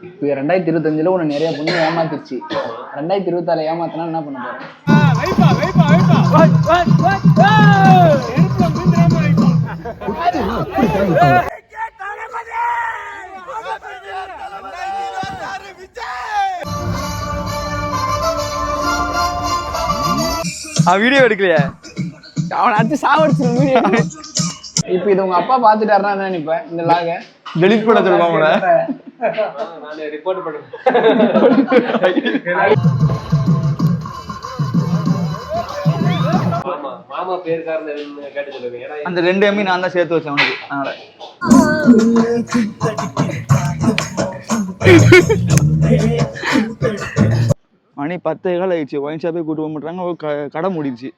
இப்போ 2025 உன்னை நிறைய பொண்ணு ஏமாத்திடுச்சு. 2026 ஏமாத்தினா என்ன பண்ண போறேன்? வீடியோ எடுக்கலையா? அவனை அடிச்சு சாவடிச்சு வீடியோ. இப்போ இது உங்க அப்பா பாத்துட்டாருன்னா என்ன நினைப்பேன்? இந்த லாக டெலிட் பண்ண சொல்லுவாங்க. நானே ரிப்போர்ட் பண்ணுறேன். மாமா பேருக்காரன்னு கேட்டு சொல்லுவேன். அந்த 2 எம்மி நான் தான் சேர்த்து வச்சேன் அவனுக்கு. அதனால மணி 10:15 ஆயிடுச்சு. ஒயின் ஷாப்பே கூட்டு போக மாட்டாங்க. கடை மூடிடுச்சு.